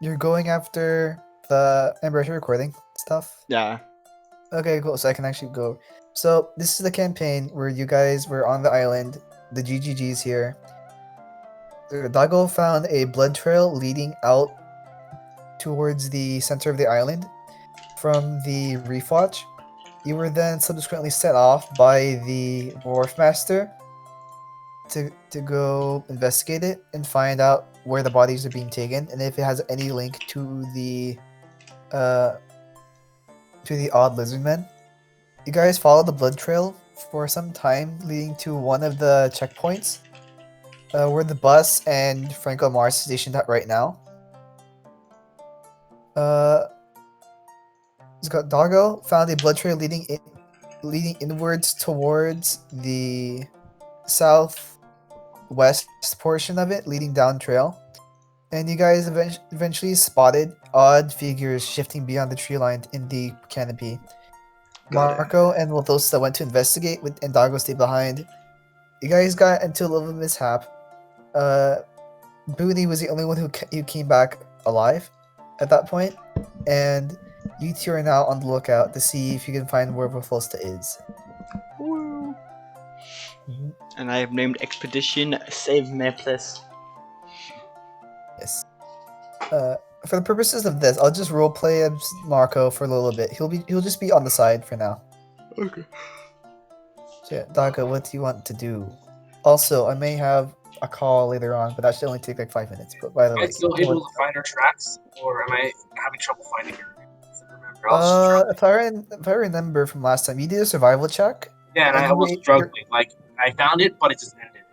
You're going after the anniversary recording stuff? Yeah. Okay, cool. So I can actually go. So this is the campaign where you guys were on the island. The GGG's here. Dago found a blood trail leading out towards the center of the island from the Reef Watch. You were then subsequently set off by the Wharf Master to go investigate it and find out where the bodies are being taken and if it has any link uh to the odd lizard men. You guys follow the blood trail for some time, leading to one of the checkpoints where the bus and Franco Mars is stationed at right now. It's got Doggo found a blood trail leading inwards towards the southwest portion of it, leading down trail. And you guys eventually spotted odd figures shifting beyond the tree line in the canopy. Got it. Marco and Lothosa went to investigate, and Dago stayed behind. You guys got into a little mishap. Booney was the only one who came back alive at that point, and you two are now on the lookout to see if you can find where Lothosa is. Woo. Mhm. And I have named Expedition Save Memphis. Yes. For the purposes of this, I'll just roleplay as Marco for a little bit. He'll just be on the side for now. Okay. So yeah, Dago, what do you want to do? Also, I may have a call later on, but that should only take like 5 minutes. But by the Am way, I still go able ahead. to find our tracks, or am I having trouble finding her? If I remember, I was struggling. If I remember from last time, you did a survival check. Yeah, and and I you was made- struggling. Like, I found it, but it just ended.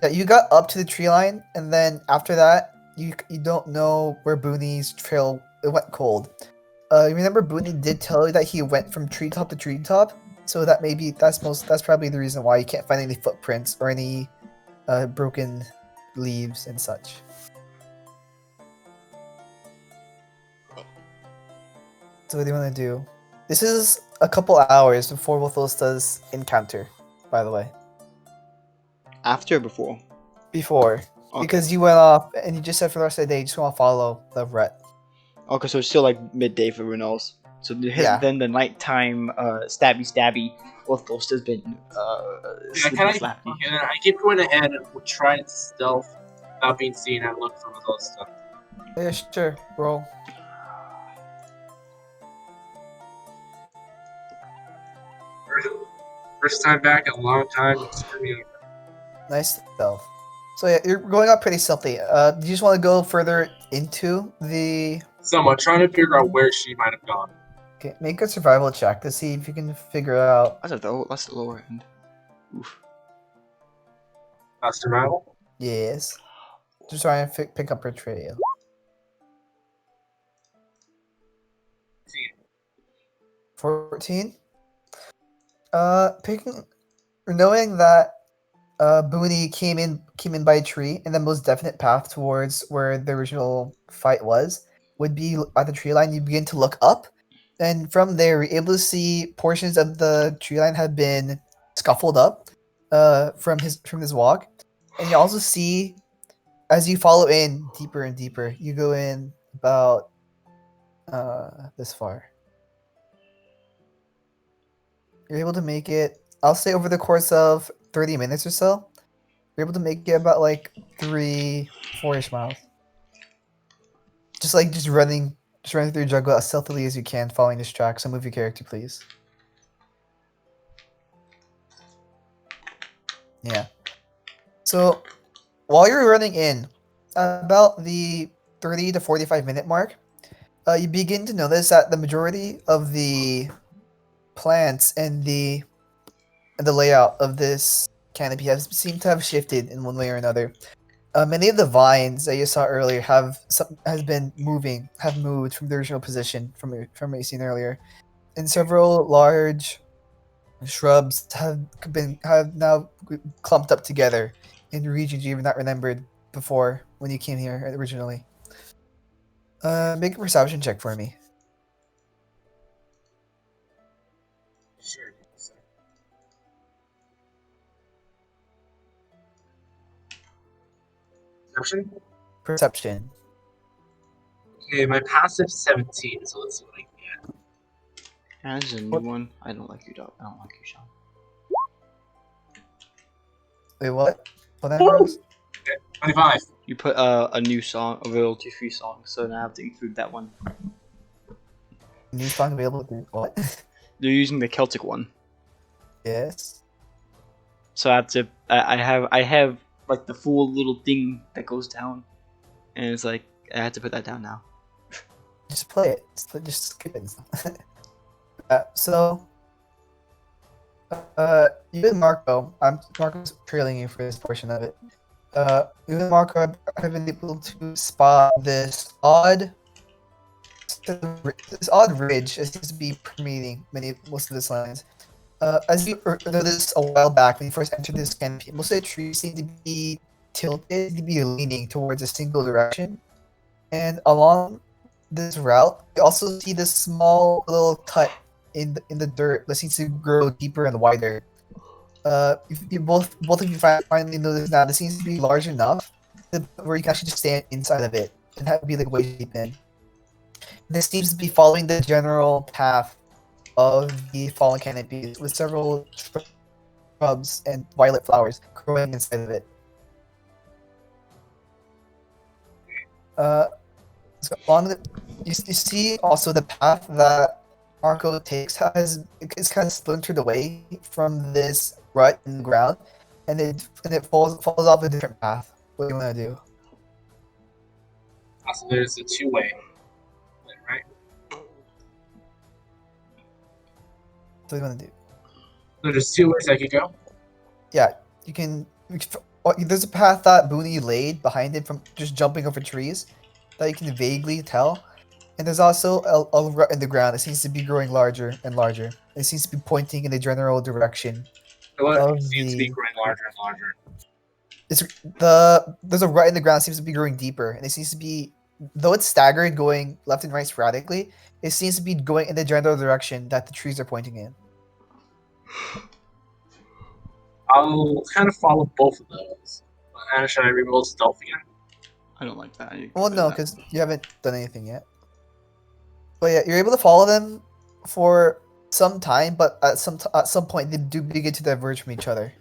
Yeah, you got up to the tree line, and then after that, you don't know where Booney's trail it went cold. You remember Booney did tell you that he went from treetop to treetop, so that maybe that's probably the reason why you can't find any footprints or any broken leaves and such. So what do you want to do? This is a couple hours before Wolfosta's encounter, by the way. After or before? Before. Okay. Because you went off and you just said for the rest of the day you just want to follow the ret. Okay, so it's still like midday for everyone else. So Yeah. then the nighttime stabby with Ghost has been I kind of, I keep going ahead and would try and stealth without being seen and look for those stuff. Yeah, sure. Roll. First time back in a long time. Screw me. Nice stealth. So yeah, you're going up pretty stealthy. Do you just want to go further into the... Somewhat trying to figure out where she might have gone. Okay, make a survival check to see if you can figure out... That's the lower end. Oof. Survival? Yes. Just try and pick up her trail. 14? Knowing that Booney came in by a tree, and the most definite path towards where the original fight would be at the tree line. You begin to look up, and from there you're able to see portions of the tree line have been scuffled up from his walk, and you also see as you follow in deeper and deeper, you go in about this far. You're able to make it, I'll say over the course of 30 minutes or so, you're able to make it about like 4-ish miles. Just running through your jungle as stealthily as you can, following this track. So move your character, please. Yeah. So while you're running in, about the 30 to 45 minute mark, you begin to notice that the majority of the plants and the layout of this canopy seem to have shifted in one way or another. Many of the vines that you saw earlier have moved from the original position from what you seen earlier, and several large shrubs have now clumped up together in regions you have not remembered before when you came here originally. Make a perception check for me. Sure. Perception? Perception. Okay, my passive 17, so let's see what I can get. As a new one, I don't like you, dog. I don't like you, Sean. Wait, what? What that Woo! was? Okay, 25. You put a new song, a royalty-free song, so now I have to include that one. New song available through what? They're using the Celtic one, Yes. so I have to. I have like the full little thing that goes down, and it's like I have to put that down now. Just play it. Just skip it. So, you and Marco, Marco's trailing you for this portion of it. You and Marco have been able to spot this odd ridge that seems to be permeating most of this lands. As you noticed a while back when you first entered this canopy, most of the trees seem to be tilted, to be leaning towards a single direction. And along this route, you also see this small little cut in the dirt that seems to grow deeper and wider. Both of you finally notice now this seems to be large enough where you can actually just stand inside of it and have be like way deep in. This seems to be following the general path of the fallen canopies, with several shrubs and violet flowers growing inside of it. So along you see also the path that Marco takes is kind of splintered away from this rut in the ground, and it falls off a different path. What do you want to do? So there's a two-way, right? What do you want to do? So there's two ways I could go. Yeah, you can. There's a path that Booney laid behind him from just jumping over trees that you can vaguely tell. And there's also a rut in the ground. It seems to be growing larger and larger. It seems to be pointing in the general direction It of seems to be the. growing larger and larger. There's a rut in the ground. It seems to be growing deeper, and it seems to be, though it's staggered, going left and right sporadically. It seems to be going in the general direction that the trees are pointing in. I'll kind of follow both of those. And should I reroll stealth again? I don't like that. Well, no, because you haven't done anything yet. But yeah, you're able to follow them for some time, but at some point they do begin to diverge from each other.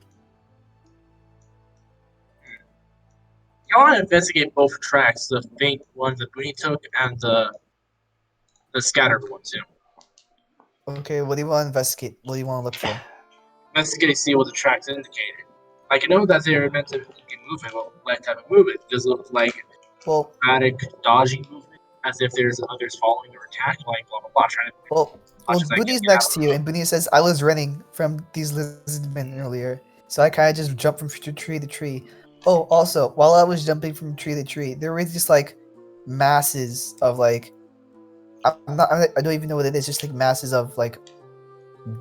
I want to investigate both tracks, the faint one that Booney took and the scattered one too. Okay, what do you want to investigate? What do you want to look for? Investigate to see what the tracks indicated. Like, I know that they're meant to be moving. Well, what type of movement? Does it look like erratic, dodging movement, as if there's others following or attacking, like blah blah blah. Trying to. Well, Booney's next to you, and Booney says, "I was running from these lizardmen earlier, so I kind of just jumped from tree to tree. Oh, also, while I was jumping from tree to tree, there were just like masses of like, I don't even know what it is. Just like masses of like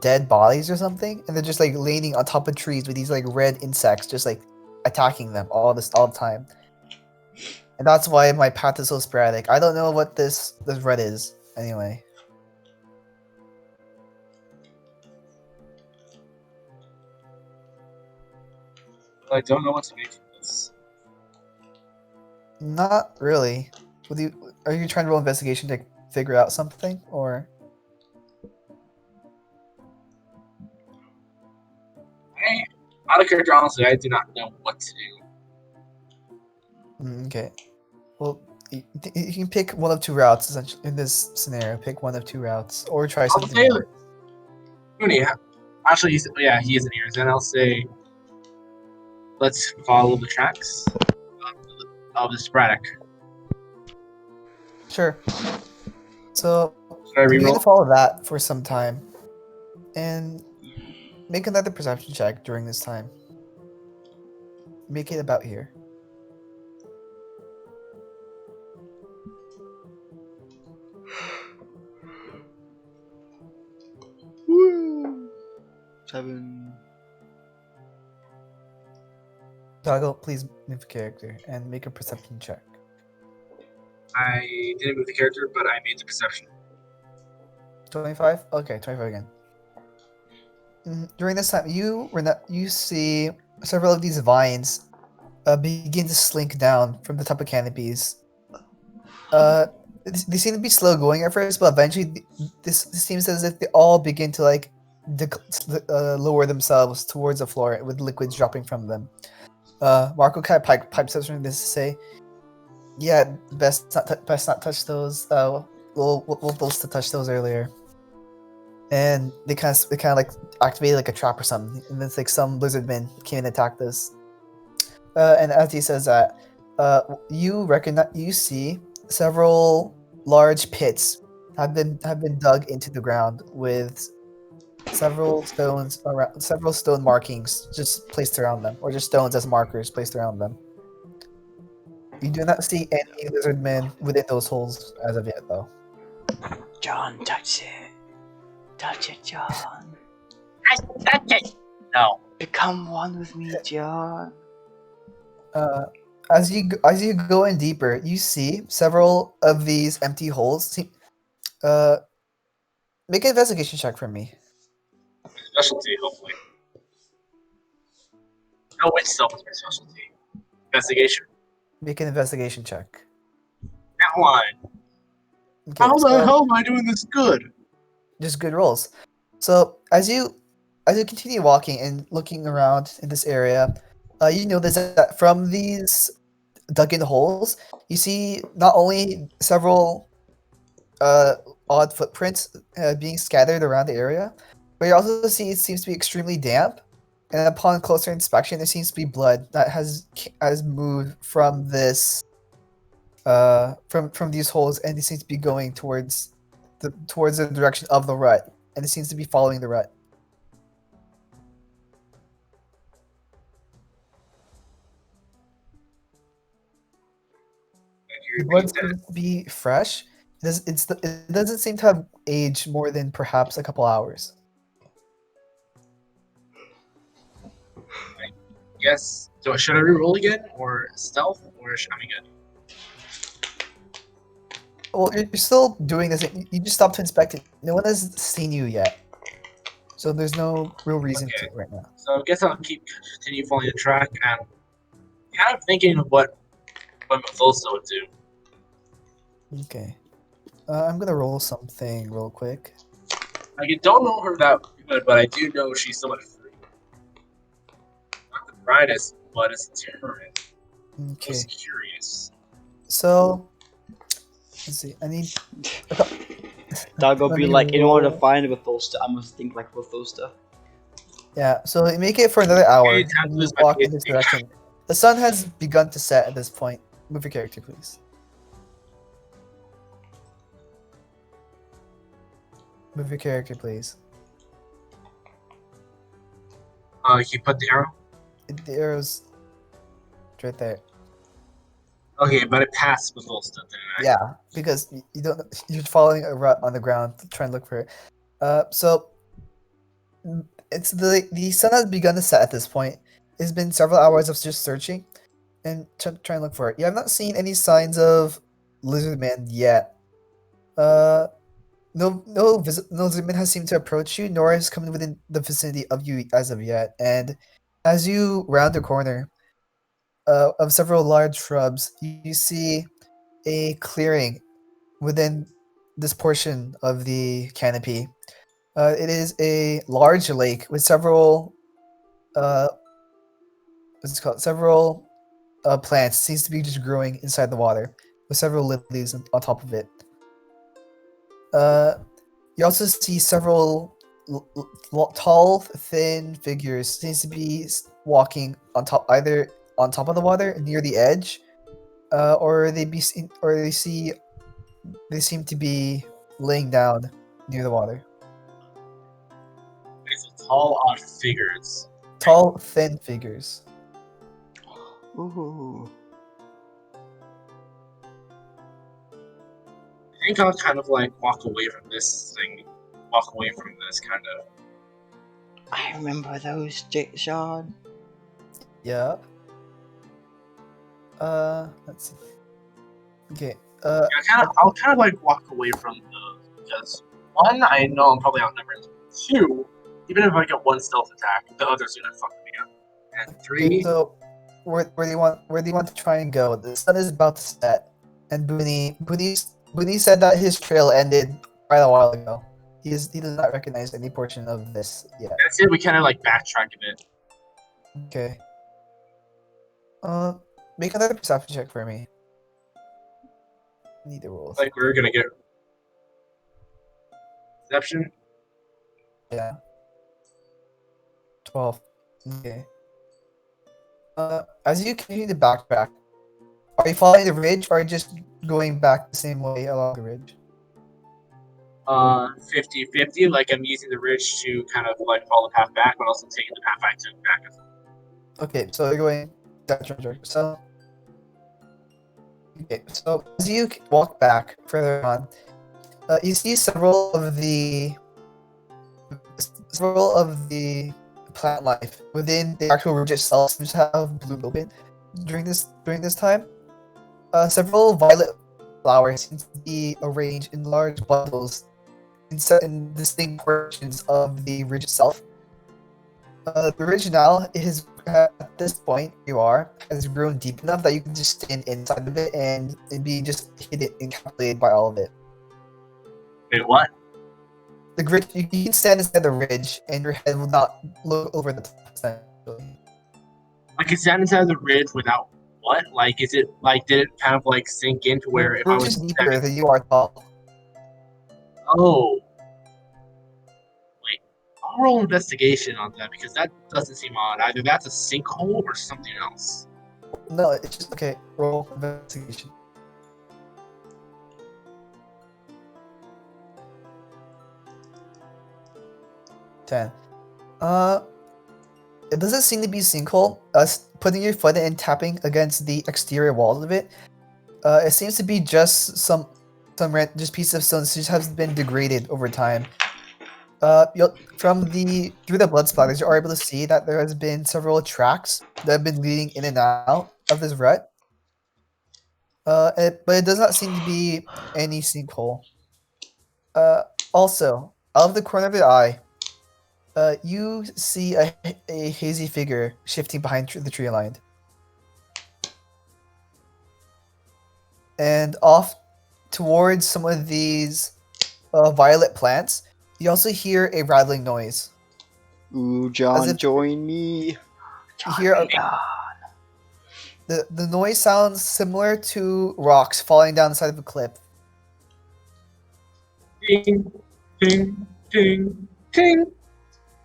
dead bodies or something, and they're just like leaning on top of trees with these like red insects just like attacking them all the time. And that's why my path is so sporadic. I don't know what this red is anyway." I don't know what to make of this. Not really. Are you trying to roll investigation to figure out something, or? Out of character, honestly, I do not know what to do. Okay. Well, you can pick one of two routes essentially in this scenario. Pick one of two routes, or try something else. Actually, he is in here. Then I'll say, let's follow the tracks of the sporadic. Sure. So Should I you need reroll? to follow that for some time, and make another perception check during this time. Make it about here. Woo! 7. Toggle, please move the character and make a perception check. I didn't move the character, but I made the perception. 25? Okay, 25 again. During this time, you see several of these vines begin to slink down from the top of canopies. they seem to be slow going at first, but eventually this seems as if they all begin to like lower themselves towards the floor with liquids dropping from them. Marco kind of pipes up from this to say, "Yeah, best not touch those. We'll those to touch those earlier." And they kind of like activated like a trap or something, and it's like some lizardmen came and attacked us. And as he says that, you see several large pits have been dug into the ground with several stone markings just placed around them, or just stones as markers placed around them. You do not see any lizardmen within those holes as of yet, though. John, touch it. Touch it, John. I touch it. No. Become one with me, John. As you go in deeper, you see several of these empty holes. Make an investigation check for me. Specialty, hopefully. No, it's still my specialty. Investigation. Make an investigation check. That line. Okay, How the hell am I doing this good? Just good rolls. So as you continue walking and looking around in this area, you notice that from these dug-in holes, you see not only several odd footprints being scattered around the area, but you also see it seems to be extremely damp. And upon closer inspection, there seems to be blood that has moved from this from these holes, and it seems to be going towards the direction of the rut, and it seems to be following the rut. The blood seems to be fresh. It doesn't seem to have aged more than perhaps a couple hours. Yes. So should I re-roll again, or stealth, or should I be good? Well, you're still doing this. You just stopped to inspect it. No one has seen you yet, so there's no real reason to right now. So I guess I'll continue following the track, and kind of thinking of what Mephisto would do. Okay. I'm gonna roll something real quick. I don't know her that good, but I do know she's somewhat free. Not the brightest, but it's determined. Okay. Just curious. So, let's see. I need. That will be like, in order to find Bethesda, I must think like Bethesda. Yeah. So you make it for another hour. Okay, And you walk in this direction. The sun has begun to set at this point. Move your character, please. Move your character, please. You put the arrow? The arrow's right there. Okay, but it passed Bethesda, didn't I? Yeah, because you don't. You're following a rut on the ground to try and look for it. So it's the sun has begun to set at this point. It's been several hours of just searching and trying to look for it. You have not seen any signs of lizardman yet. No lizardman has seemed to approach you, nor has come within the vicinity of you as of yet. And as you round the corner of several large shrubs, you see a clearing within this portion of the canopy. It is a large lake with several what's it called? Several plants. Seems to be just growing inside the water with several lilies on top of it. You also see several tall, thin figures. Seems to be walking on top, either on top of the water near the edge, or they seem to be laying down near the water. It's tall, odd figures. Tall, thin figures. Ooh. I think I'll kind of like walk away from this thing. Walk away from this kind of. I remember those, Sean. Yeah. Let's see. Okay. I'll kind of like walk away from because one, I know I'm probably outnumbered. Two, even if I get one stealth attack, the other's gonna fuck me up. And three. Okay, so where do you want to try and go? The sun is about to set, and Booney's when he said that his trail ended quite a while ago. He does not recognize any portion of this yet. That's it. We kind of like backtrack a bit. Okay. Make another perception check for me. Need the rules. Like we're gonna get perception. Yeah. 12. Okay. As you continue to backtrack, are you following the ridge or just going back the same way along the ridge? 50-50. Like I'm using the ridge to kind of like follow the path back, but also taking the path I took back. Okay, so you're going that direction. So, okay, so as you walk back further on, you see several of the plant life within the actual ridge itself seems to have bloomed open during this time. Several violet flowers seem to be arranged in large bundles in distinct portions of the ridge itself. The ridge now is at this point has grown deep enough that you can just stand inside of it and be just hidden and encapsulated by all of it. Wait, what? The ridge, you can stand inside the ridge and your head will not look over the top. Essentially. I can stand inside the ridge without what? Like, is it like did it kind of like sink into where if I Ridge was is deeper than you are tall. Oh. Wait, I'll roll investigation on that because that doesn't seem odd. Either that's a sinkhole or something else. No, it's just okay. Roll investigation. Ten. It doesn't seem to be a sinkhole. Putting your foot in and tapping against the exterior walls of it. It seems to be just some just piece of stone that just has been degraded over time. Through the blood splatters, you are able to see that there has been several tracks that have been leading in and out of this rut. But it does not seem to be any sinkhole. Also, out of the corner of the eye, you see a hazy figure shifting behind the tree line. And off towards some of these violet plants, you also hear a rattling noise. Ooh, John, join me. You hear the noise sounds similar to rocks falling down the side of a cliff. Ding, ding, ding, ding.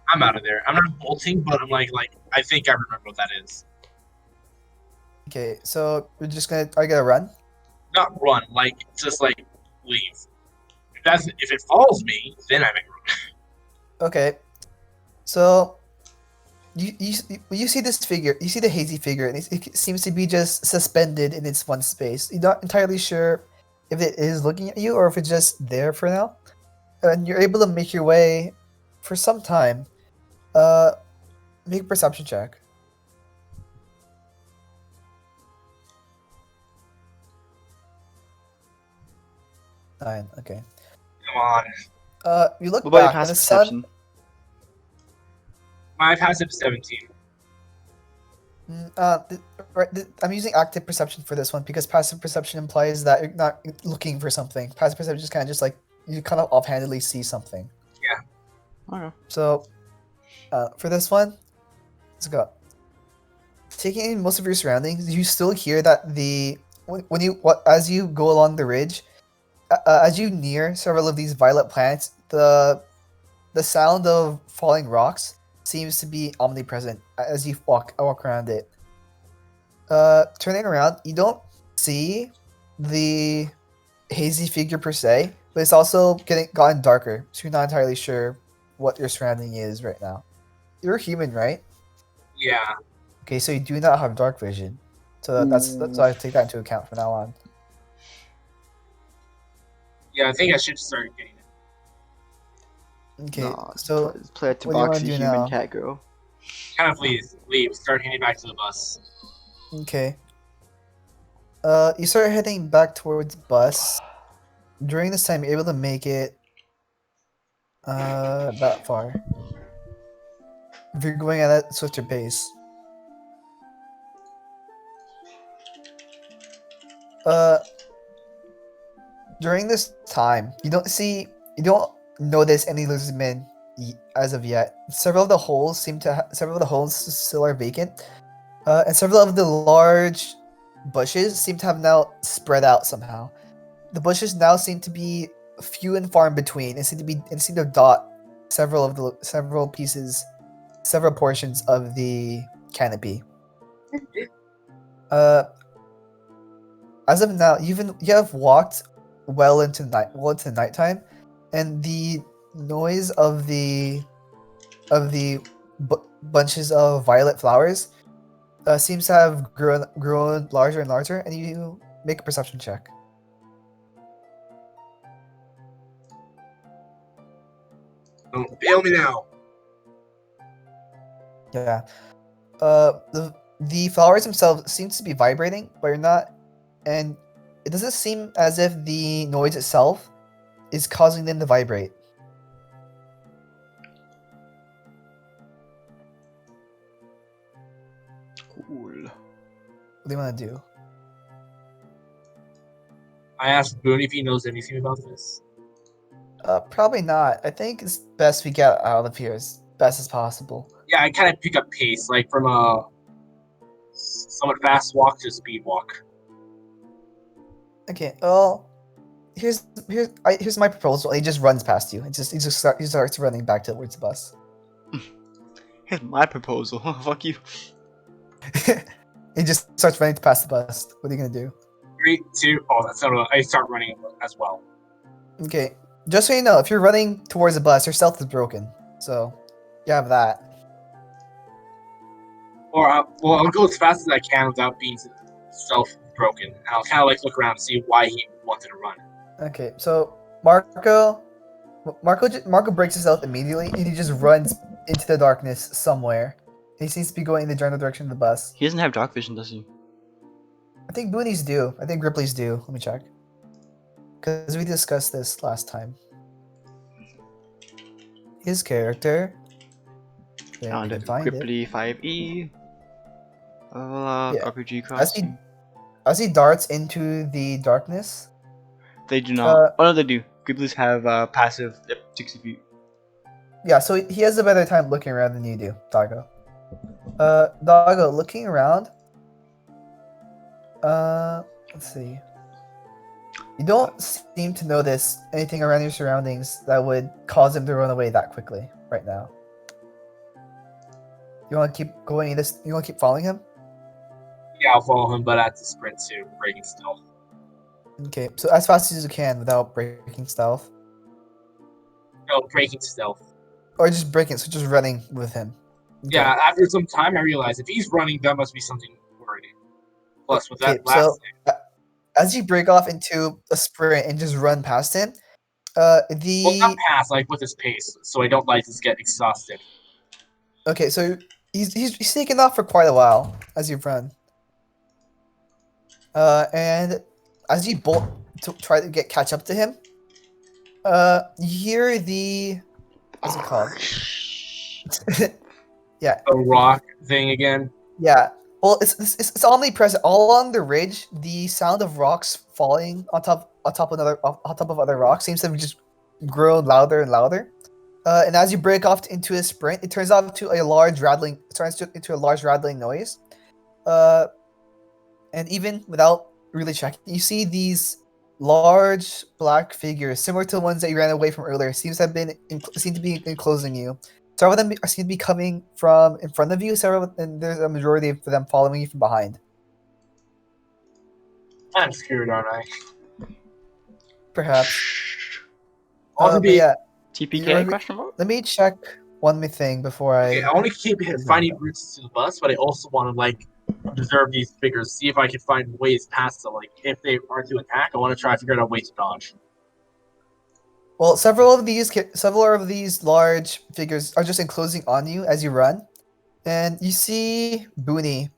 I'm out of there. I'm not bolting, but I'm like I think I remember what that is. Okay, so are you gonna run? Not run, like just like leave. If it follows me, then I make run. Okay, so you see this figure. You see the hazy figure, and it seems to be just suspended in its one space. You're not entirely sure if it is looking at you or if it's just there for now. And you're able to make your way for some time. Make a perception check. 9. Okay. Come on. You look What about your back, and the passive sun. perception? My passive 17. I'm using active perception for this one because passive perception implies that you're not looking for something. Passive perception is kind of just like you kind of offhandedly see something. Yeah. Okay. So, for this one, let's go. Taking in most of your surroundings, you still hear that as you go along the ridge, as you near several of these violet plants, the sound of falling rocks seems to be omnipresent as you walk around it. Turning around, you don't see the hazy figure per se, but it's also gotten darker, so you're not entirely sure what your surrounding is right now. You're human, right? Yeah. Okay, so you do not have dark vision, so that's I take that into account from now on. Yeah, I think I should start getting it. Okay, Nah, so play at what do you want Tabaxi to do human now? cat girl. Kind of leave. Start heading back to the bus. Okay. You start heading back towards bus. During this time, you're able to make it that far. If you're going at a swifter pace. during this time, you don't notice any lizardmen as of yet. Several of the holes still are vacant, and several of the large bushes seem to have now spread out somehow. The bushes now seem to be few and far in between, and seem to dot several portions of the canopy. As of now, you have walked well into nighttime, and the noise of the bunches of violet flowers seems to have grown larger and larger, and you make a perception check. Don't fail me now. Yeah. The flowers themselves seem to be vibrating, but you're not, and it doesn't seem as if the noise itself is causing them to vibrate. Cool. What do you want to do? I asked Boone if he knows anything about this. Probably not. I think it's best we get out of here as best as possible. Yeah, I kind of pick up pace, like from a somewhat fast walk to speed walk. Okay. Well, here's my proposal. He just runs past you. He starts running back towards the bus. Here's my proposal. Fuck you. He just starts running past the bus. What are you gonna do? 3, 2. Oh, that's not. I start running as well. Okay. Just so you know, if you're running towards the bus, your stealth is broken. So, you have that. Or I'll go as fast as I can without being self-broken. I'll kind of like look around and see why he wanted to run. Okay, so Marco breaks his stealth immediately, and he just runs into the darkness somewhere. He seems to be going in the general direction of the bus. He doesn't have dark vision, does he? I think Boonies do. I think Ripley's do. Let me check. Because we discussed this last time. His character. Yeah, Found you can it. find it. Ripley 5E. Yeah. RPG crossing. As he darts into the darkness. They do not. Oh no, they do. Griblies have passive 60 feet. Yeah, so he has a better time looking around than you do, Doggo. Doggo, looking around. Let's see. You don't seem to notice anything around your surroundings that would cause him to run away that quickly right now. You want to keep going this? You want to keep following him? Yeah, I'll follow him, but I have to sprint to breaking stealth. Okay, so as fast as you can without breaking stealth. No, breaking stealth. Or just breaking, so just running with him. Okay. Yeah, after some time, I realized if he's running, that must be something worrying. Plus, with that last thing. As you break off into a sprint and just run past him, Well, not past, like with his pace, so I don't like to get exhausted. Okay, so he's sneaking off for quite a while as you run. And as you bolt to try to catch up to him, you hear the what's it called? Yeah. A rock thing again. Yeah. Well, it's omnipresent all along the ridge. The sound of rocks falling on top of other rocks seems to have just grown louder and louder. And as you break off into a sprint, it turns into a large rattling noise. And even without really checking, you see these large black figures, similar to the ones that you ran away from earlier, seem to be enclosing you. Several of them seem to be coming from in front of you. And there's a majority of them following you from behind. I'm screwed, aren't I? Perhaps. TPK TPK? question mark? Let me check one more thing before I. Okay, I want to keep finding routes to the bus, but I also want to observe these figures, see if I can find ways past them. Like if they are to attack, I want to try to figure out a way to dodge. Well, several of these large figures are just enclosing on you as you run, and you see Booney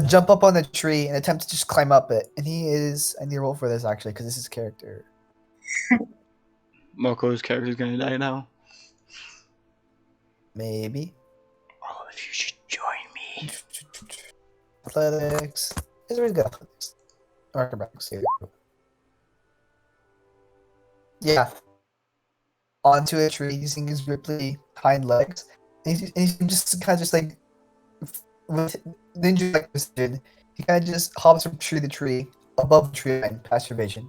jump up on a tree and attempt to just climb up it. And he is. I need to roll for this actually because this is his character. Moko's character is gonna die now. Maybe. Oh, if you should join me. Athletics. Is really good athletics. Acrobatics. Here we go. Yeah. Onto a tree using his ripply hind legs. And he just kind of just like with ninja like precision, he kind of just hops from tree to tree above the tree line past your vision.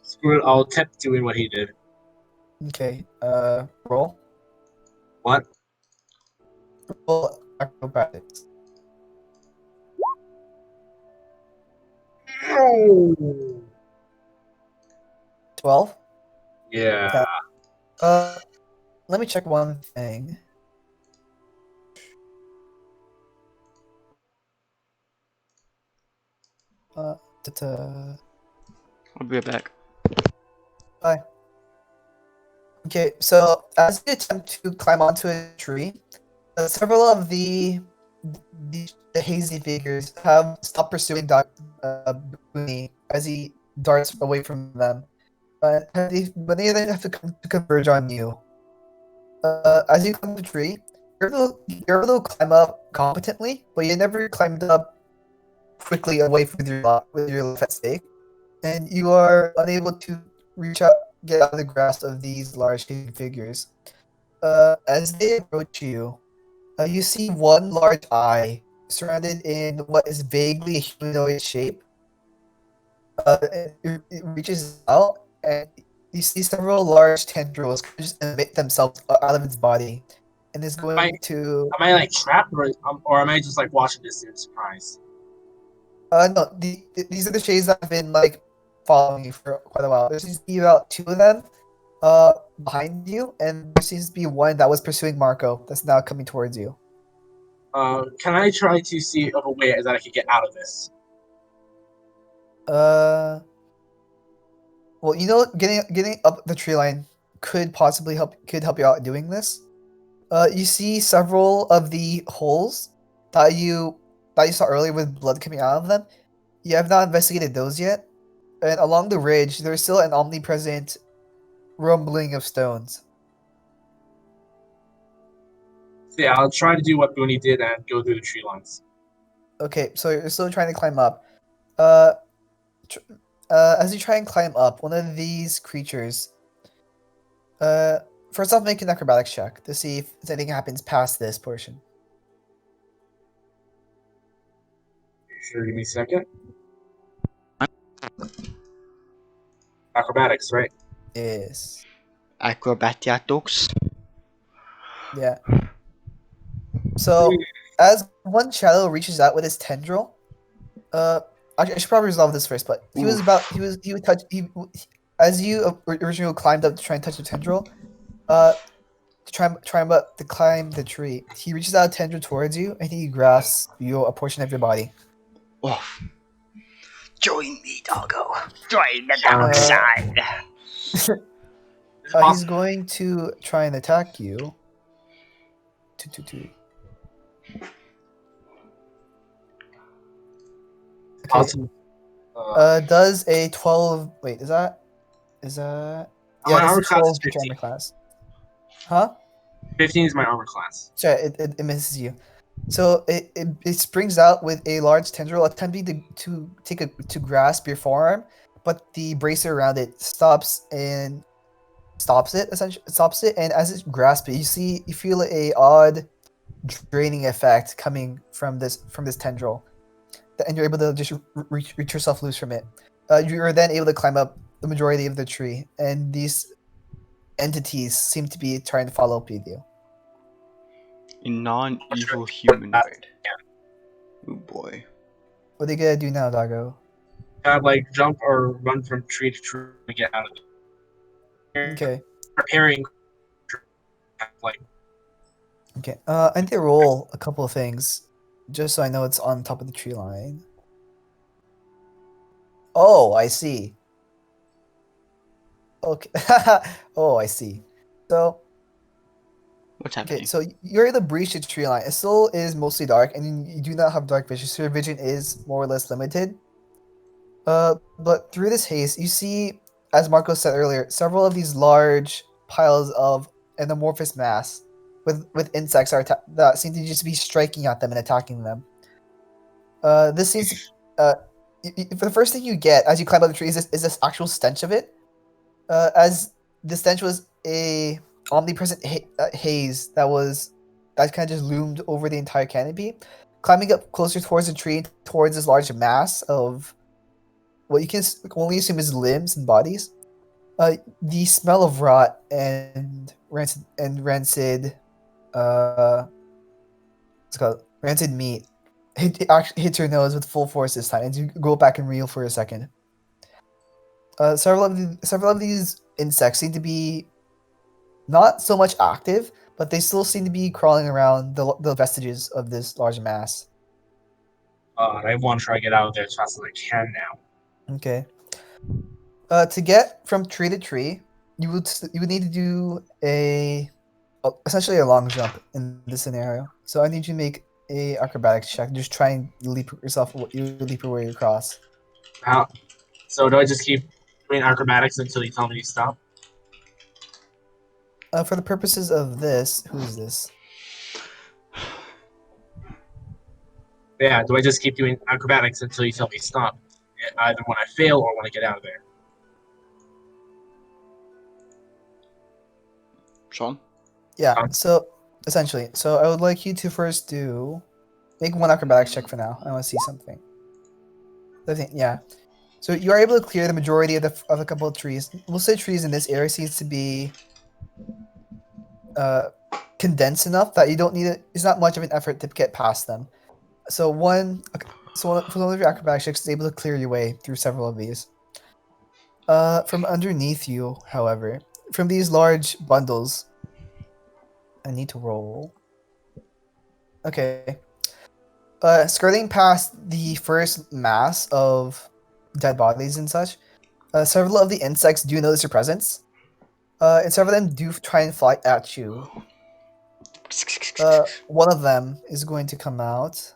Screw it, I'll attempt doing what he did. Okay, roll. What? Roll acrobatics. No. 12? Yeah. Let me check one thing. Ta-ta. I'll be right back. Bye. Okay, so as you attempt to climb onto a tree, several of the hazy figures have stopped pursuing Booney as he darts away from them. But they then have to converge on you. As you climb the tree, you're able to climb up competently, but you never climbed up quickly away with your life at stake, and you are unable to get out of the grasp of these large figures. As they approach you, you see one large eye surrounded in what is vaguely a humanoid shape. It reaches out, and you see several large tendrils just emit themselves out of its body, and is going to. Am I like trapped, or am I just like watching this in surprise? No, these are the shades that have been like following you for quite a while. There seems to be about 2 of them, behind you, and there seems to be one that was pursuing Marco that's now coming towards you. Can I try to see of a way that I could get out of this? Well, you know, getting up the tree line could possibly help you out doing this. You see several of the holes that you saw earlier with blood coming out of them. You have not investigated those yet, and along the ridge, there's still an omnipresent rumbling of stones. So yeah, I'll try to do what Booney did and go through the tree lines. Okay, so you're still trying to climb up. As you try and climb up, one of these creatures. First off, make an acrobatics check to see if anything happens past this portion. Sure, give me a second. Acrobatics, right? Yes. Acrobatics. Yeah. So, as one shadow reaches out with his tendril, I should probably resolve this first. But he would touch. As you originally climbed up to try and touch the tendril, to climb the tree, he reaches out a tendril towards you, and he grasps a portion of your body. Oh. Join me, doggo. Join the dark side. He's going to try and attack you. 2. Okay. Awesome. Does a 12? Wait, is that? Yeah, my armor class is 15. 15. Armor class. Huh? 15 is my armor class. Sorry, it misses you. So it springs out with a large tendril, attempting to grasp your forearm, but the bracer around it stops it. Essentially, stops it, and as it grasps it, you feel a odd draining effect coming from this tendril, and you're able to just reach yourself loose from it. You are then able to climb up the majority of the tree, and these entities seem to be trying to follow up with you. A non-evil humanoid. Oh boy. What are you gonna do now, Doggo? Like jump or run from tree to tree to get out of it. Okay. Preparing. Like. Okay. I need to roll a couple of things, just so I know it's on top of the tree line. Oh, I see. Okay. Oh, I see. So. What's happening? Okay, so you're able to breach the tree line. It still is mostly dark, and you do not have dark vision, so your vision is more or less limited. But through this haze, you see, as Marco said earlier, several of these large piles of an amorphous mass with insects that seem to just be striking at them and attacking them. This seems for the first thing you get as you climb up the tree is this actual stench of it. As the stench was a omnipresent haze that kind of just loomed over the entire canopy. Climbing up closer towards the tree, towards this large mass of what you can only assume is limbs and bodies. The smell of rot and rancid what's it called, rancid meat actually hits your nose with full force this time, and you go back and reel for a second. Several of these insects seem to be not so much active, but they still seem to be crawling around the vestiges of this large mass. I want to try to get out of there as fast as I can now. Okay. To get from tree to tree, you would need to do essentially a long jump in this scenario. So I need you to make a acrobatics check. Just try and leap your way across. Now, so do I just keep doing acrobatics until you tell me to stop? For the purposes of this, who is this? Yeah, do I just keep doing acrobatics until you tell me to stop? Either when I fail or when I get out of there. Sean? Yeah, so essentially. So I would like you to first make one acrobatics check for now. I want to see something. I think, yeah. So you are able to clear the majority of a couple of trees. Most of the trees in this area seems to be condensed enough that you don't need it. It's not much of an effort to get past them. So one of your acrobatics checks is able to clear your way through several of these. From underneath you, however, from these large bundles, I need to roll. Okay. Skirting past the first mass of dead bodies and such, several of the insects do notice your presence, and several of them do try and fly at you. One of them is going to come out,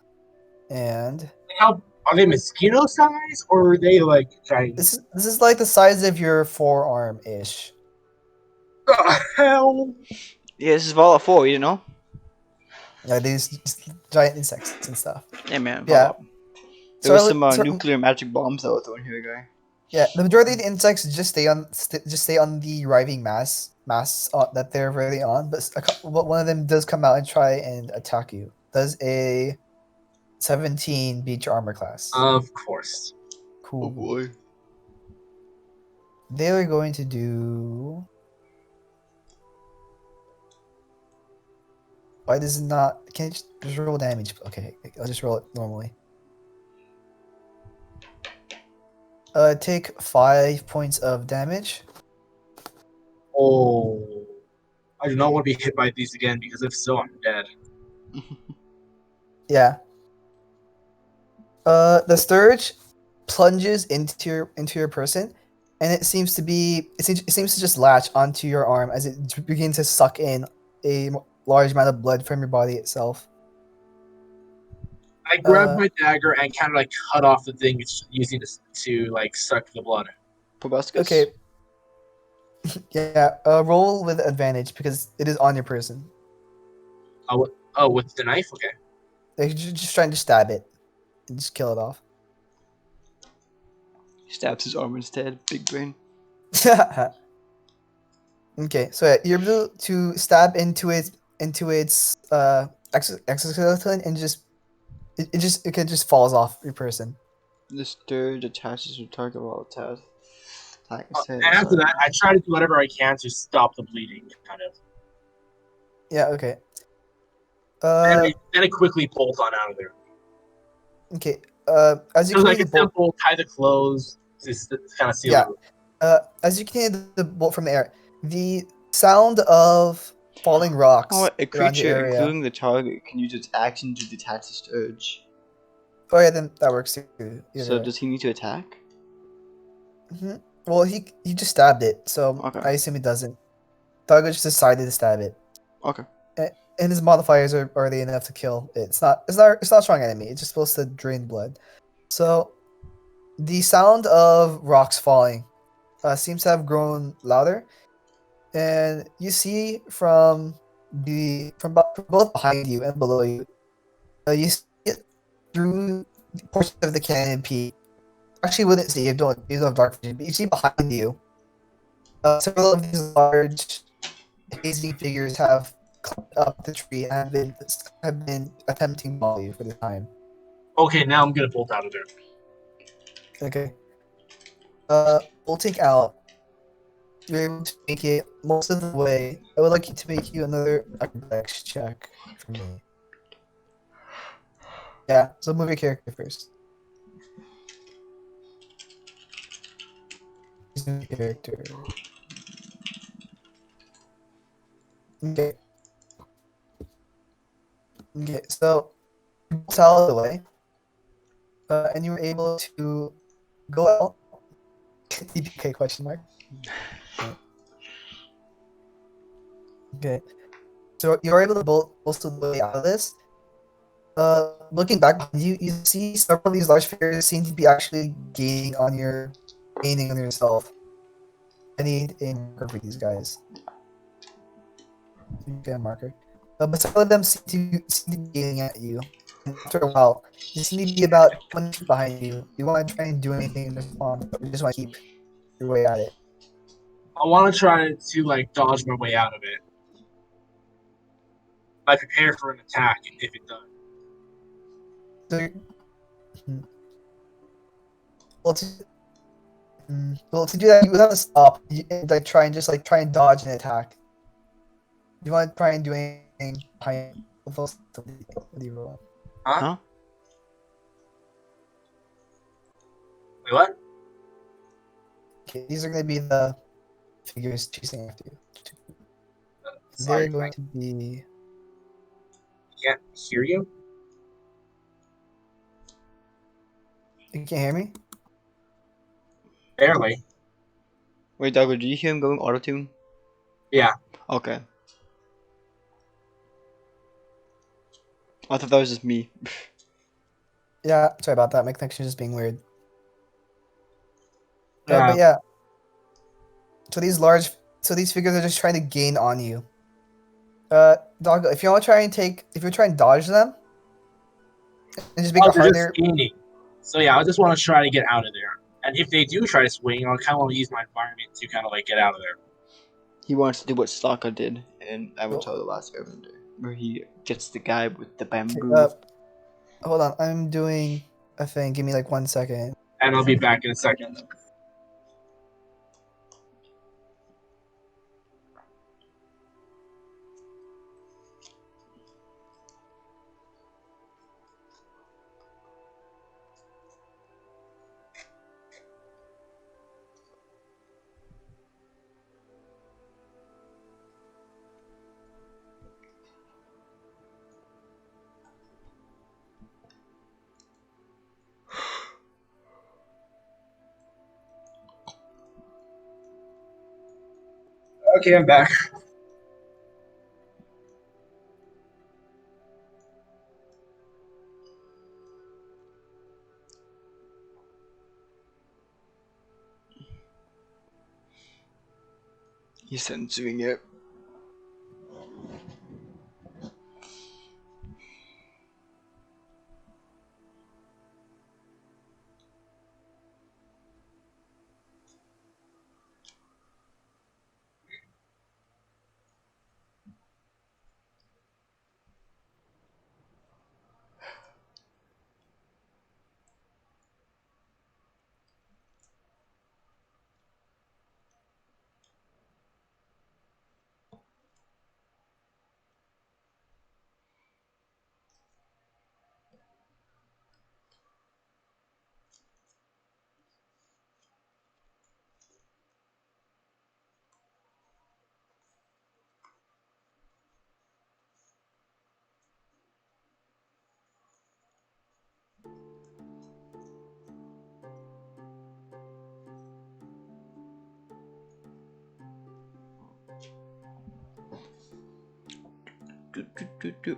and How are they mosquito size or are they like giant? this is like the size of your forearm ish. The hell? Yeah, this is Fallout 4, you know? Yeah, these just giant insects and stuff. Yeah, man. Yeah. Fallout. There was some nuclear magic bombs that were thrown here, guy. Yeah, the majority of the insects just stay on the arriving mass that they're already on, but one of them does come out and try and attack you. Does a 17 beat your armor class? Of course. Cool. Oh boy. They are going to do. Why does it not? Can you just roll damage? Okay, I'll just roll it normally. Take 5 points of damage. Oh, I do not want to be hit by these again because if so, I'm dead. Yeah. The scourge plunges into your person, and it seems to just latch onto your arm as it begins to suck in a large amount of blood from your body itself. I grab my dagger and kind of like cut off the thing it's using to like suck the blood. Proboscis? Okay. Yeah. Roll with advantage because it is on your person. Oh, with the knife? Okay. Like, you're just trying to stab it and just kill it off. He stabs his arm instead. Big brain. Okay, so yeah, you're able to stab into its exoskeleton and it just falls off your person. The scourge attaches to target while attacked. And after that, I try to do whatever I can to stop the bleeding, kind of. Yeah. Okay. Then I quickly bolt on out of there. Okay. As you It was can like a simple tie the clothes, just kind of seal. Yeah. As you can hear the bolt from the air, the sound of falling rocks. Oh, a creature, area, including the target, can use its action to detach the scourge. Oh yeah, then that works too. So does he need to attack? Mm-hmm. Well, he just stabbed it, so okay. I assume he doesn't. Target just decided to stab it. Okay. And his modifiers are already enough to kill it. It's not a strong enemy. It's just supposed to drain blood. So the sound of rocks falling seems to have grown louder, and you see from both behind you and below you, you see it through portions of the canopy. actually wouldn't see. You don't have dark vision, but you see behind you. Several of these large, hazy figures have climbed up the tree and have been attempting to follow you for the time. Okay, now I'm gonna bolt out of there. Okay. Bolting out. You're able to make it most of the way. I would like you to make you another acrobatics check for me. Yeah, so move your character first. Move your character. Okay. Okay, so you bolt out of the way. And you were able to go out. Okay, question mark. Okay. So you were able to bolt most of the way out of this. Looking back behind you, you see several of these large figures seem to be actually gaining on yourself. I need a marker for these guys. Get a marker. But several of them seem to be gaining at you. And after a while, they seem to be about 20 feet behind you. Do you want to try and do anything in response, or you just want to keep your way at it? I want to try to like dodge my way out of it. I prepare for an attack if it does. So, well, to do that, you would have to stop. Like try and dodge an attack. You want to try and do anything behind what do you roll? Huh? Wait, what? Okay, these are going to be the figures chasing after you. Sorry, They're going to be. I can't hear you. You can't hear me? Barely. Wait, Doggo, do you hear him going auto-tune? Yeah. Okay. I thought that was just me. Yeah, sorry about that. My connection is just being weird. Yeah. But yeah. So these figures are just trying to gain on you. Doggo, if you're trying to dodge them, and just make Oh, it they're just harder. scheming. So yeah, I just want to try to get out of there. And if they do try to swing, I'll kind of want to use my environment to kind of like get out of there. He wants to do what Sokka did in Oh. Avatar: The Last Airbender, where he gets the guy with the bamboo. Hold on, I'm doing a thing. Give me like 1 second. And I'll be back in a second. Okay, I'm back. He's censoring it. Do.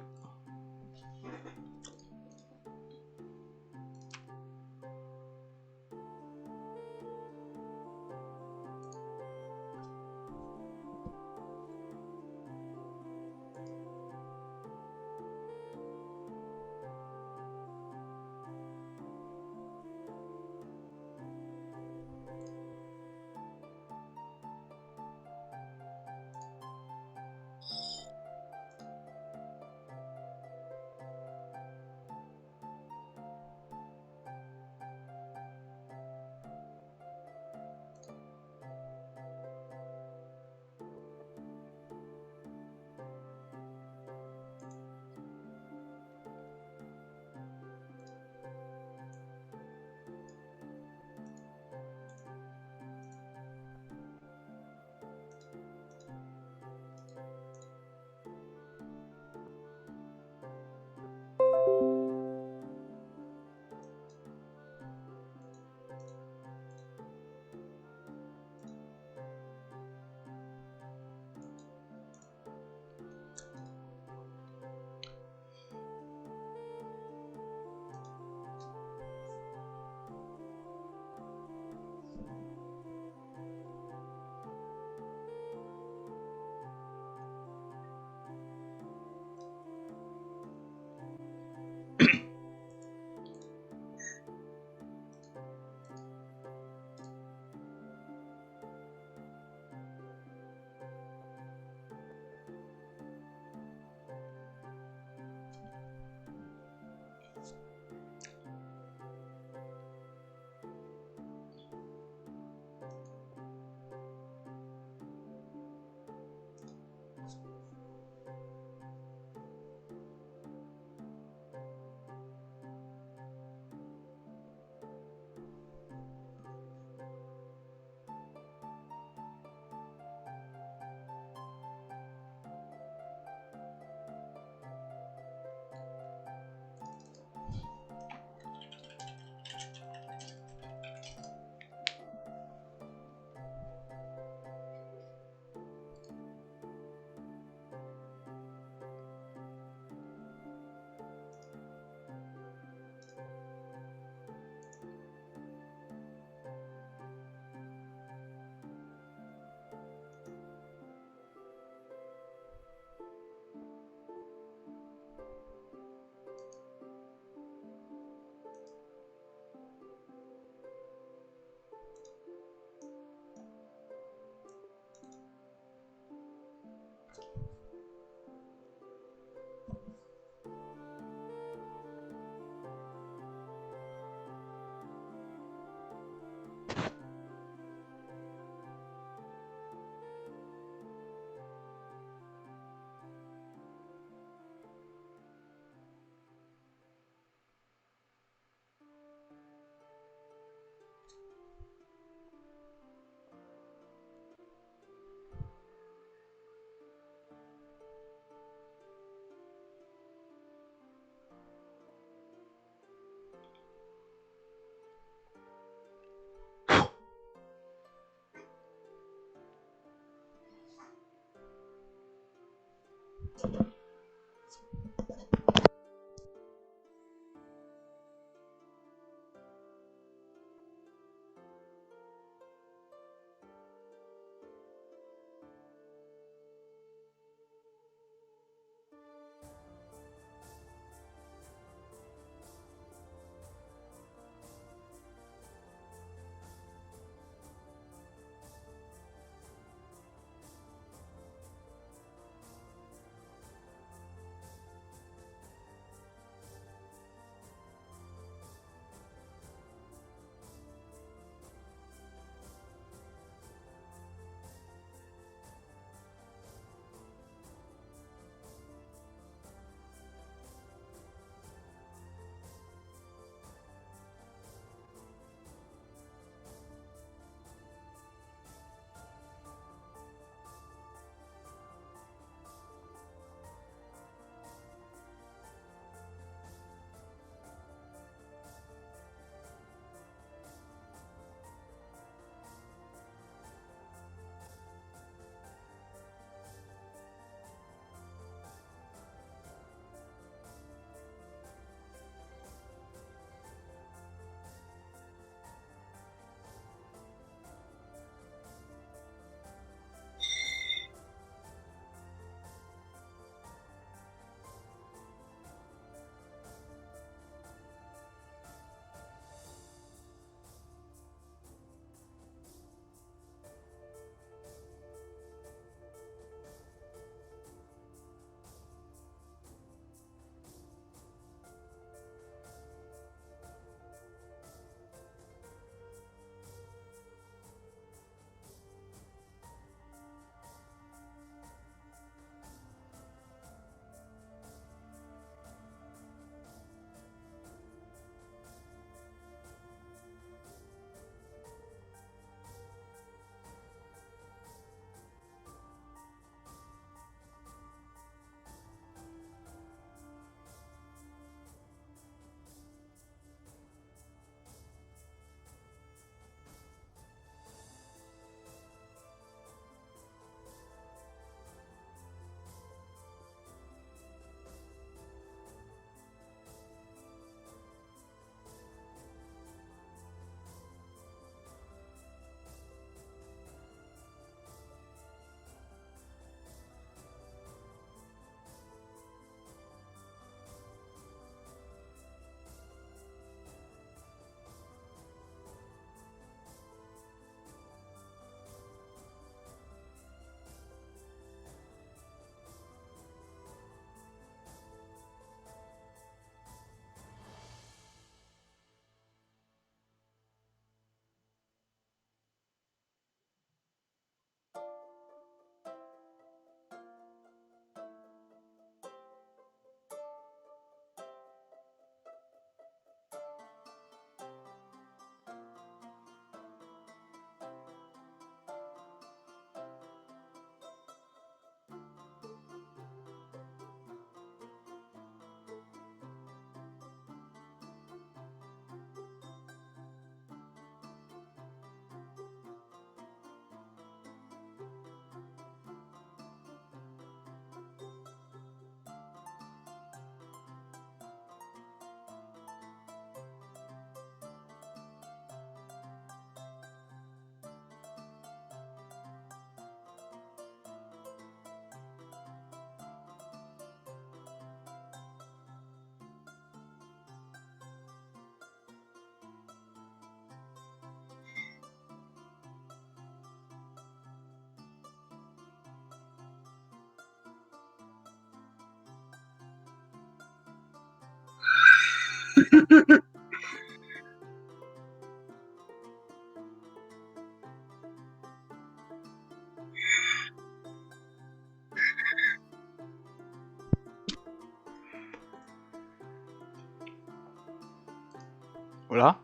Hola?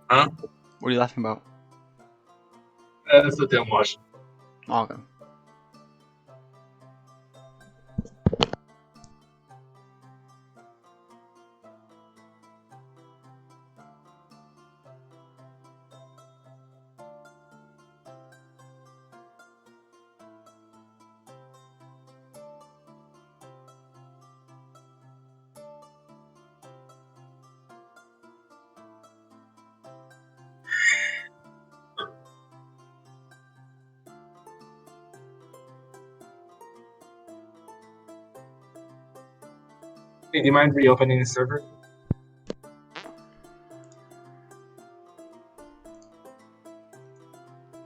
Huh? What are you laughing about? That's the damn wash. Oh, okay. Hey, do you mind reopening the server?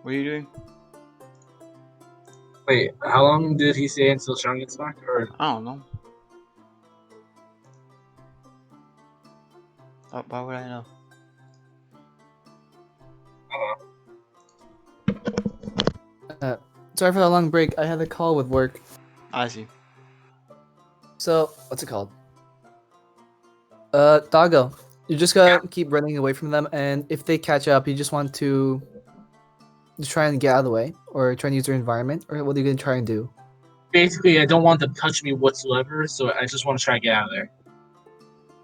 What are you doing? Wait, how long did he say until Sean gets back? Or I don't know. Why would I know? I don't know. Sorry for the long break. I had a call with work. I see. So, what's it called? Doggo. You just gotta keep running away from them, and if they catch up, you just want to just try and get out of the way, or try and use their environment, or what are you gonna try and do? Basically, I don't want them to touch me whatsoever, so I just want to try and get out of there.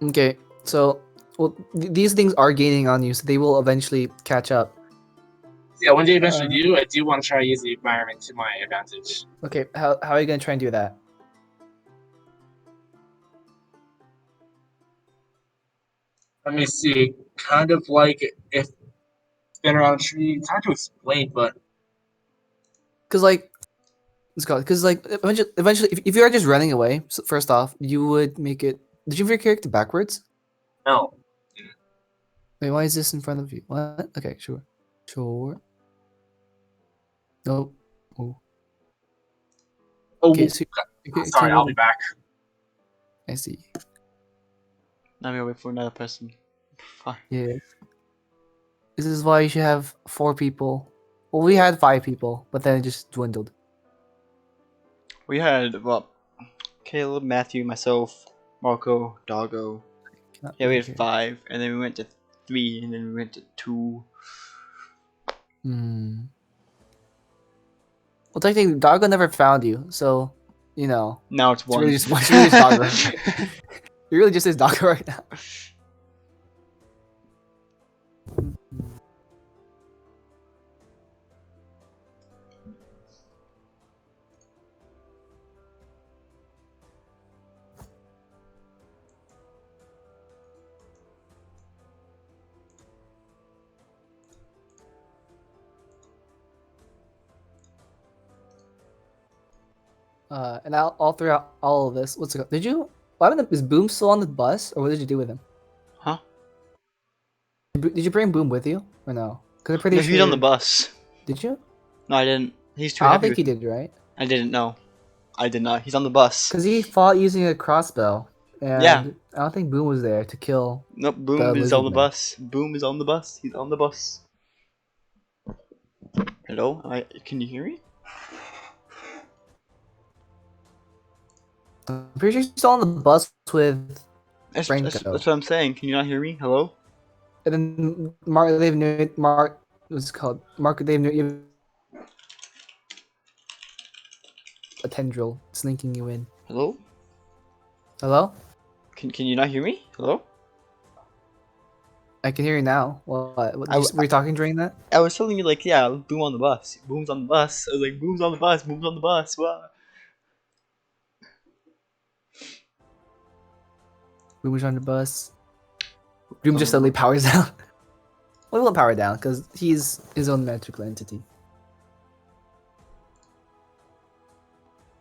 Okay, so well, these things are gaining on you, so they will eventually catch up. Yeah, when they eventually do, I do want to try to use the environment to my advantage. Okay, how are you gonna try and do that? Let me see. Kind of like if spin around a tree. It's hard to explain, but Because like, eventually, if you are just running away, so first off, you would make it. Did you move your character backwards? no. Wait, why is this in front of you? What? Okay, sure. Nope. Oh. Oh, Okay, so sorry, I'll be back. I see. Now we wait for another person. Fine. Yeah. This is why you should have 4 people. Well, we had 5 people, but then it just dwindled. We had Caleb, Matthew, myself, Marco, Doggo. Yeah, we had 5, and then we went to 3, and then we went to 2. Well, technically, Doggo never found you, so you know. Now it's 1. It's really just Doggo. It really just is Doggo right now. And all throughout all of this, what's it called? Did you? What happened? Is Boom still on the bus, or what did you do with him? Huh? Did you bring Boom with you, or no? Because I'm pretty No, sure he's on the bus. Did you? No, I didn't. He's too I don't heavy. think you did, right? I didn't know. I did not. He's on the bus. Because he fought using a crossbow, and Yeah. I don't think Boom was there to kill. Nope. Boom is on the bus. Boom is on the bus. He's on the bus. Hello? Can you hear me? I'm pretty sure he's still on the bus with That's Franco. what I'm saying. Can you not hear me? Hello? And then what's it called? A tendril slinking you in. Hello? Hello? Can you not hear me? Hello? I can hear you now. What were you talking during that? I was telling you, like, yeah, Boom on the bus. Boom's on the bus. I was like, Boom's on the bus. Boom's on the bus. What? Boom was on the bus. Boom just suddenly powers down. Well, he won't power down because he's his own magical entity.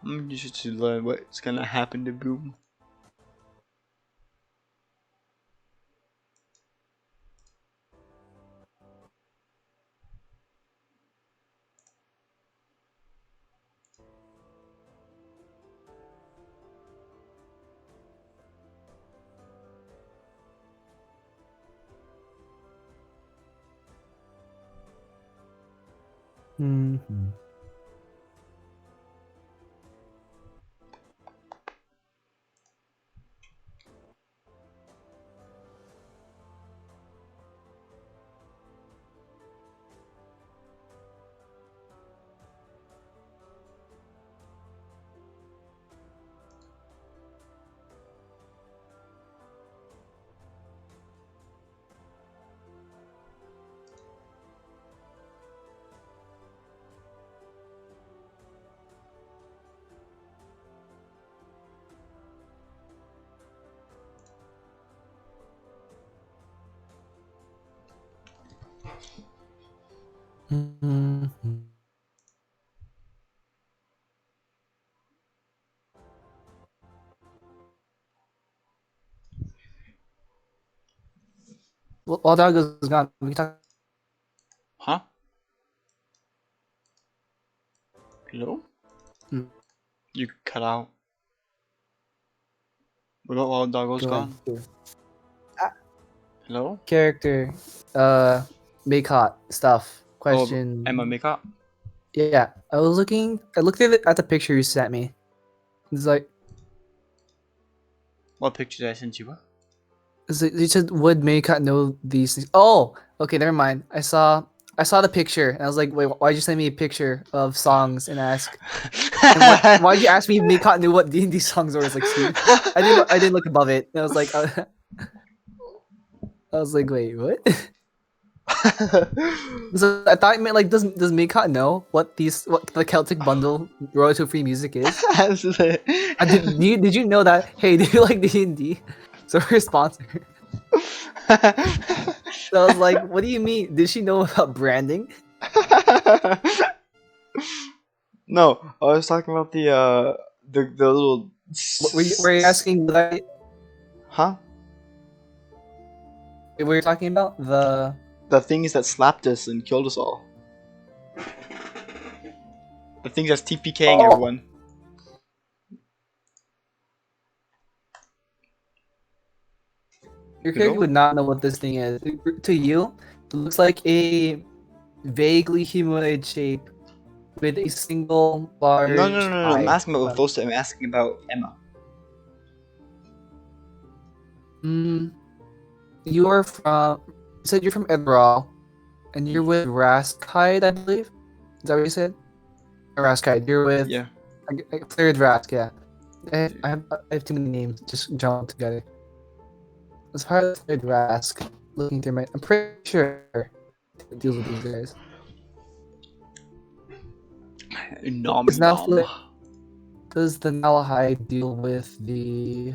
I'm interested to learn what's gonna happen to Boom. Mm-hmm. Mm-hmm. Well, all that is gone. We can talk. Huh? Hello? You cut out. What about while Doggo's gone? Hello? Character, make hot stuff. Question. Oh, Emma Makeup? Yeah, I looked at the picture you sent me. It's like, What picture did I send you? you said, would Maycott know these things? Oh, okay, never mind. I saw the picture and I was like, wait, why'd you send me a picture of songs and ask? And why'd you ask me if Maycott knew what D&D songs were? It's like, Steve, I didn't look above it. And I was like, wait, what? So I thought it meant like, does Maycott know what the Celtic Bundle royalty free music is? Did you know that? Hey, do you like D&D? So we're a sponsor. So I was like, what do you mean? Did she know about branding? No, I was talking about the little. Were you asking what I? Huh? We were talking about the things that slapped us and killed us all. The things that's TPKing everyone. Your character would not know what this thing is. To you, it looks like a vaguely humanoid shape with a single large No. eye. I'm asking about Vosa. I'm asking about Emma. You are from. You said you're from Edral, and you're with Raskide, I believe. Is that what you said? Raskide. You're with. Yeah. Third Rask. Yeah. I have too many names just jumbled together. As part of the Third Rask, looking through I'm pretty sure it deals with these guys. Does the Malahide deal with the?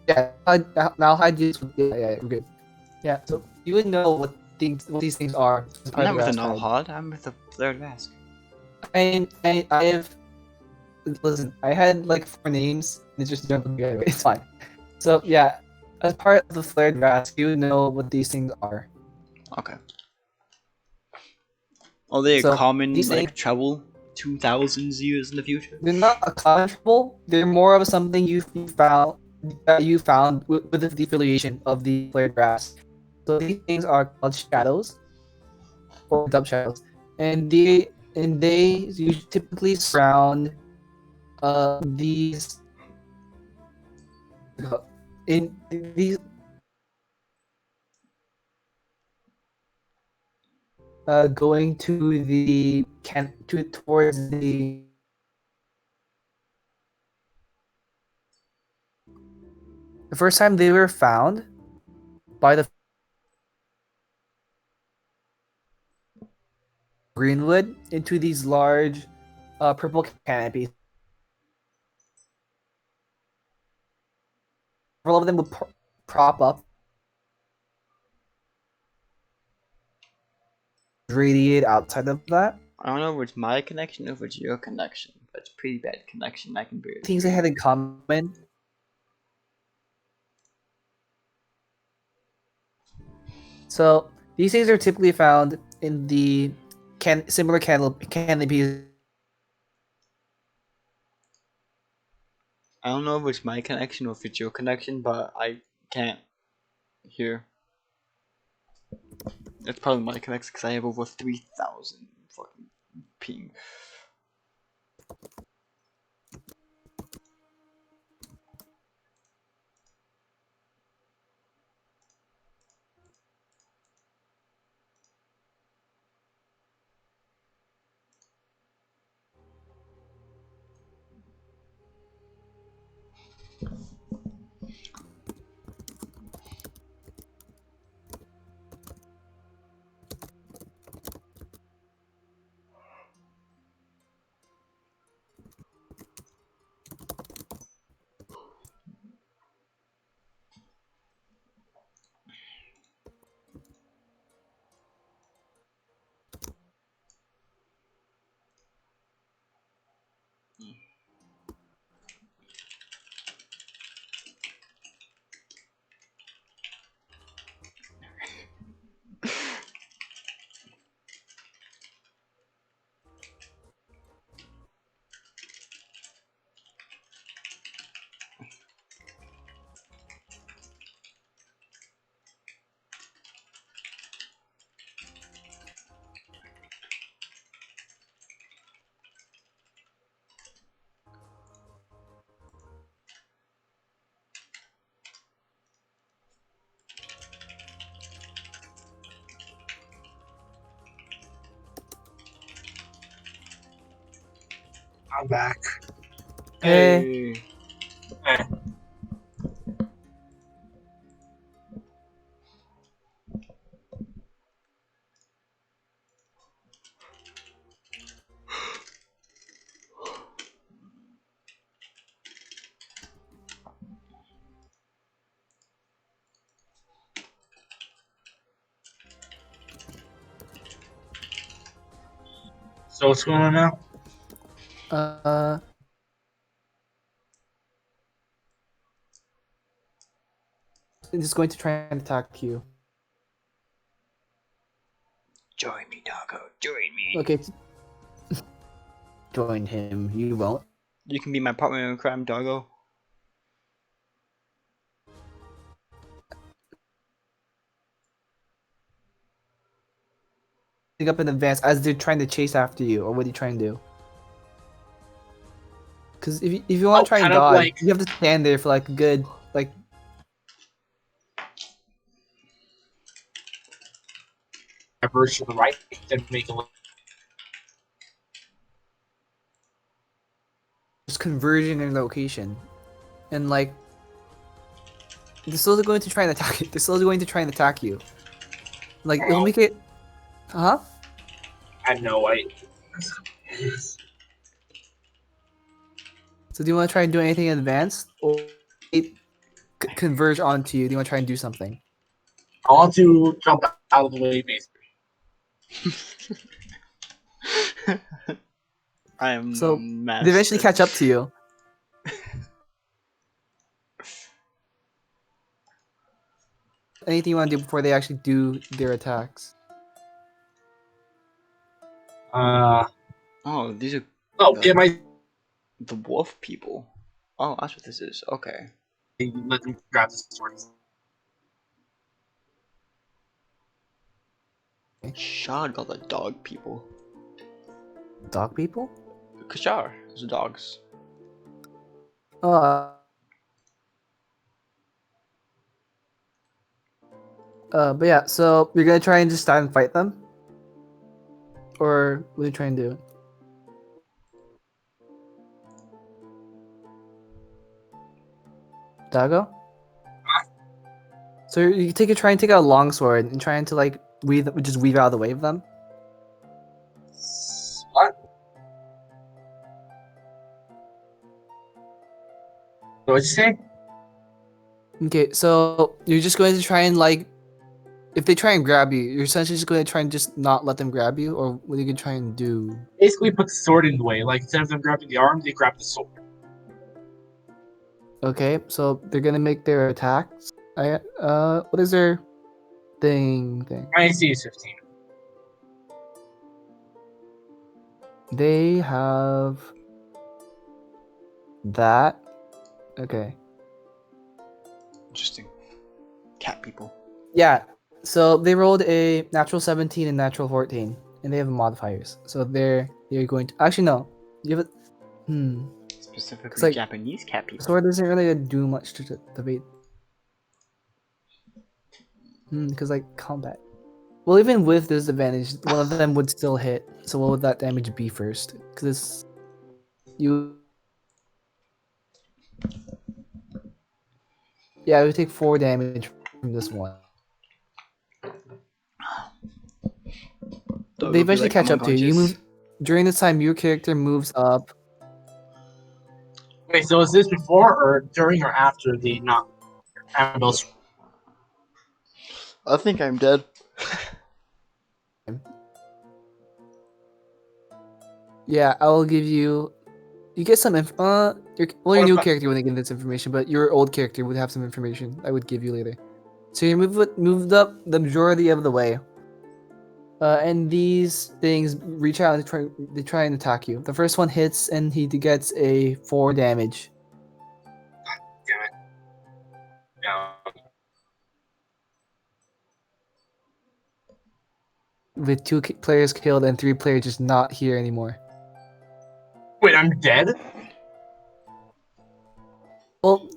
Yeah, Malahide deals with. Yeah, we're good. Yeah, so you would know what these things are. I'm not with the Malahide. I'm with the Third Rask. I have. Listen, I had like 4 names. And it just jumped together. It's fine. So yeah, as part of the Flared Rask, you know what these things are. Okay. Are they a common like trouble 2,000 years in the future? They're not a common trouble. They're more of something you found with the affiliation of the Flared Rask. So these things are called shadows, or dub shadows, and they usually typically surround these in these going to the towards the first time they were found by the Greenwood into these large purple canopies. Several of them would prop up, radiate outside of that. I don't know if it's my connection or if it's your connection, but it's pretty bad connection. I can barely. Things they had in common. So these things are typically found in the similar canopies. I don't know if it's my connection or if it's your connection, but I can't hear. It's probably my connection because I have over 3,000 fucking ping. I'm back. Hey. Eh. So what's going on now? It's going to try and attack you. Join me, doggo. Join me. Okay. Join him. You won't. You can be my partner in crime, doggo. Up in advance as they're trying to chase after you, or what are you trying to do? Because if you want to try and dodge, like, you have to stand there for like a good like. Diverge to the right, then make a little. Just converging in location, and like. They're slowly going to try and attack it. They're slowly going to try and attack you. Like it'll make it. Huh? I know. So do you want to try and do anything in advance, or it converge onto you? Do you want to try and do something? I want to jump out of the way, basically. I am so master. they eventually catch up to you. Anything you want to do before they actually do their attacks? Oh, these are. Get my. The wolf people. Oh, that's what this is. Okay. Let them grab the swords. Kashar got the dog people. Dog people? Kashar is dogs. But yeah, so you're gonna try and just stand and fight them? Or what are you trying to do? Dago? So you try and take out a longsword and trying to like weave out of the way of them? What? What'd you say? Okay, so you're just going to try and like if they try and grab you, you're essentially just going to try and just not let them grab you, or what are you going to try and do? Basically put the sword in the way. Like instead of them grabbing the arm, they grab the sword. Okay, so they're gonna make their attacks. What is their thing? My AC is 15. They have that. Okay. Interesting. Cat people. Yeah. So they rolled a natural 17 and natural 14, and they have modifiers. So they're going to actually no. You have it. Specifically like, Japanese cat people. Sword doesn't really do much to debate. Because like combat. Well, even with disadvantage, one of them would still hit. So what would that damage be first? Because you. Yeah, it would take 4 damage from this one. They eventually catch up to you. You move during this time. Your character moves up. Wait, so is this before or during or after the knock? I think I'm dead. Yeah, I will give you. You get some your new character wouldn't give this information, but your old character would have some information I would give you later. So you moved up the majority of the way. And these things reach out and they try and attack you. The first one hits and he gets a 4 damage. Damn it. No. With 2 players killed and 3 players just not here anymore. Wait, I'm dead? Well,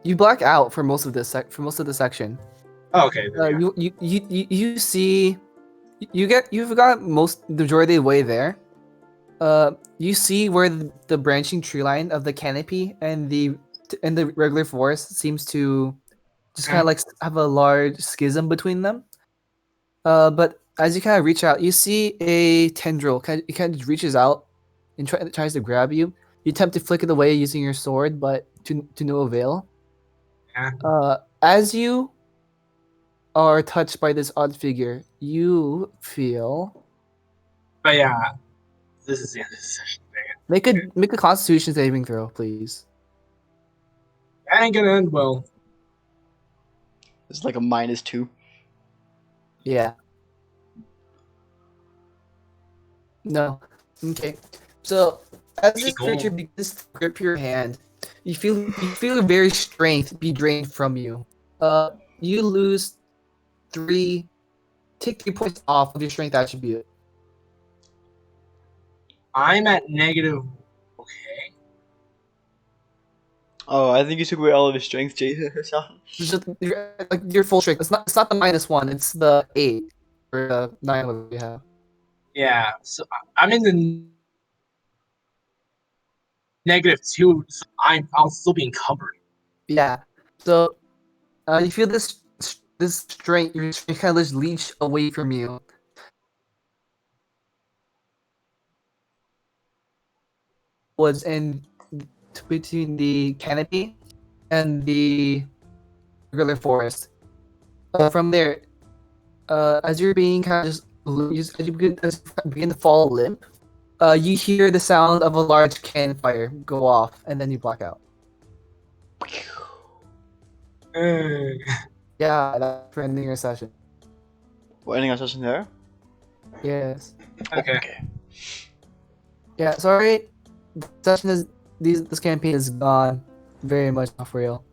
you black out for most of this the section. Oh, okay. You see, you've got the majority of the way there. You see where the branching tree line of the canopy and the regular forest seems to just kind of like have a large schism between them. But as you kind of reach out, you see a tendril. It kind of reaches out and tries to grab you. You attempt to flick it away using your sword, but to no avail. As you are touched by this odd figure, you feel. But yeah, this is the end of the session. Make a Constitution saving throw, please. That ain't gonna end well. It's like a -2. Yeah. No. Okay. So as this creature begins to grip your hand, you feel your very strength be drained from you. You lose take 3 points off of your strength attribute. I'm at negative. Okay. Oh, I think you took away all of his strength, Jason. Just your full strength. It's not the -1. It's the 8 or the 9 that we have. Yeah. So I'm in the -2. So I'll still be encumbered. Yeah. So you feel this strength. Your strength kind of just leech away from you. Was in between the canopy and the regular forest. From there, as you're being kind of as you begin to fall limp, you hear the sound of a large campfire go off, and then you black out. Yeah, that's for ending your session. We're ending our session there? Yes. Okay. Yeah, sorry. This campaign is gone very much off real.